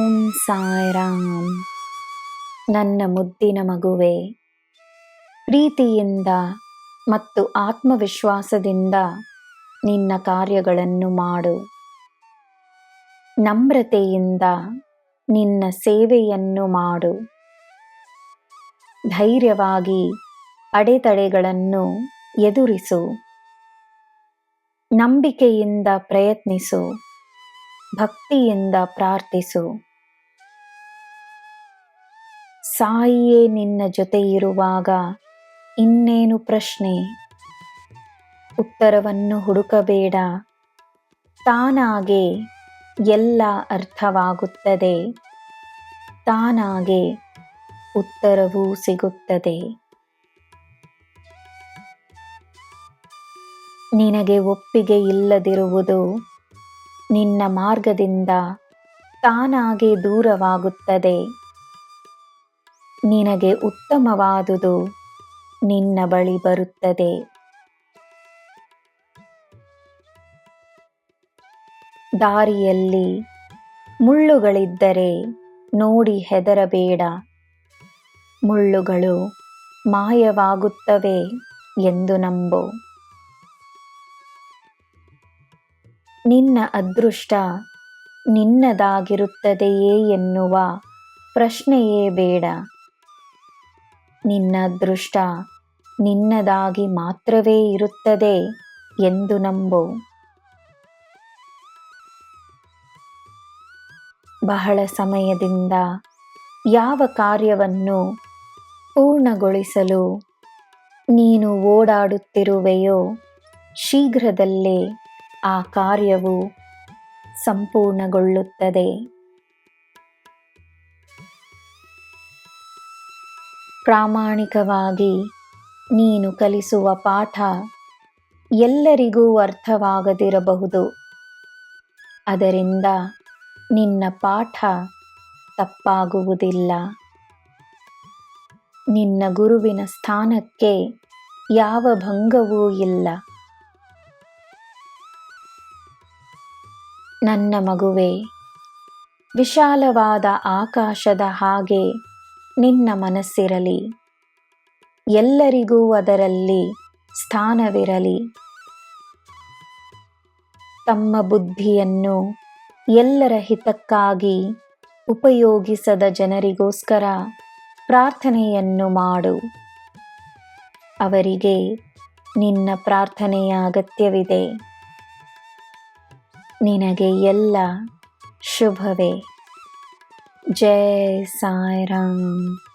ಓಂ ಸಾಯಿರಾಮ್. ನನ್ನ ಮುದ್ದಿನ ಮಗುವೆ, ಪ್ರೀತಿಯಿಂದ ಮತ್ತು ಆತ್ಮವಿಶ್ವಾಸದಿಂದ ನಿನ್ನ ಕಾರ್ಯಗಳನ್ನು ಮಾಡು. ನಮ್ರತೆಯಿಂದ ನಿನ್ನ ಸೇವೆಯನ್ನು ಮಾಡು. ಧೈರ್ಯವಾಗಿ ಅಡೆತಡೆಗಳನ್ನು ಎದುರಿಸು. ನಂಬಿಕೆಯಿಂದ ಪ್ರಯತ್ನಿಸು. ಭಕ್ತಿಯಿಂದ ಪ್ರಾರ್ಥಿಸು. ಸಾಯಿಯೇ ನಿನ್ನ ಜೊತೆ ಇರುವಾಗ ಇನ್ನೇನು ಪ್ರಶ್ನೆ? ಉತ್ತರವನ್ನು ಹುಡುಕಬೇಡ. ತಾನಾಗೆ ಎಲ್ಲ ಅರ್ಥವಾಗುತ್ತದೆ. ತಾನಾಗೆ ಉತ್ತರವೂ ಸಿಗುತ್ತದೆ. ನಿನಗೆ ಒಪ್ಪಿಗೆ ಇಲ್ಲದಿರುವುದು ನಿನ್ನ ಮಾರ್ಗದಿಂದ ತಾನಾಗೆ ದೂರವಾಗುತ್ತದೆ. ನಿನಗೆ ಉತ್ತಮವಾದುದು ನಿನ್ನ ಬಳಿ ಬರುತ್ತದೆ. ದಾರಿಯಲ್ಲಿ ಮುಳ್ಳುಗಳಿದ್ದರೆ ನೋಡಿ ಹೆದರಬೇಡ. ಮುಳ್ಳುಗಳು ಮಾಯವಾಗುತ್ತವೆ ಎಂದು ನಂಬು. ನಿನ್ನ ಅದೃಷ್ಟ ನಿನ್ನದಾಗಿರುತ್ತದೆಯೇ ಎನ್ನುವ ಪ್ರಶ್ನೆಯೇ ಬೇಡ. ನಿನ್ನ ಅದೃಷ್ಟ ನಿನ್ನದಾಗಿ ಮಾತ್ರವೇ ಇರುತ್ತದೆ ಎಂದು ನಂಬು. ಬಹಳ ಸಮಯದಿಂದ ಯಾವ ಕಾರ್ಯವನ್ನು ಪೂರ್ಣಗೊಳಿಸಲು ನೀನು ಓಡಾಡುತ್ತಿರುವೆಯೋ ಶೀಘ್ರದಲ್ಲೇ ಆ ಕಾರ್ಯವು ಸಂಪೂರ್ಣಗೊಳ್ಳುತ್ತದೆ. ಪ್ರಾಮಾಣಿಕವಾಗಿ ನೀನು ಕಲಿಸುವ ಪಾಠ ಎಲ್ಲರಿಗೂ ಅರ್ಥವಾಗದಿರಬಹುದು. ಅದರಿಂದ ನಿನ್ನ ಪಾಠ ತಪ್ಪಾಗುವುದಿಲ್ಲ. ನಿನ್ನ ಗುರುವಿನ ಸ್ಥಾನಕ್ಕೆ ಯಾವ ಭಂಗವೂ ಇಲ್ಲ. ನನ್ನ ಮಗುವೆ, ವಿಶಾಲವಾದ ಆಕಾಶದ ಹಾಗೆ ನಿನ್ನ ಮನಸ್ಸಿರಲಿ. ಎಲ್ಲರಿಗೂ ಅದರಲ್ಲಿ ಸ್ಥಾನವಿರಲಿ. ತಮ್ಮ ಬುದ್ಧಿಯನ್ನು ಎಲ್ಲರ ಹಿತಕ್ಕಾಗಿ ಉಪಯೋಗಿಸದ ಜನರಿಗೋಸ್ಕರ ಪ್ರಾರ್ಥನೆಯನ್ನು ಮಾಡು. ಅವರಿಗೆ ನಿನ್ನ ಪ್ರಾರ್ಥನೆಯ ಅಗತ್ಯವಿದೆ. ನಿನಗೆ ಎಲ್ಲ ಶುಭವೇ. ಜೈ ಸಾಯಿರಾಮ್.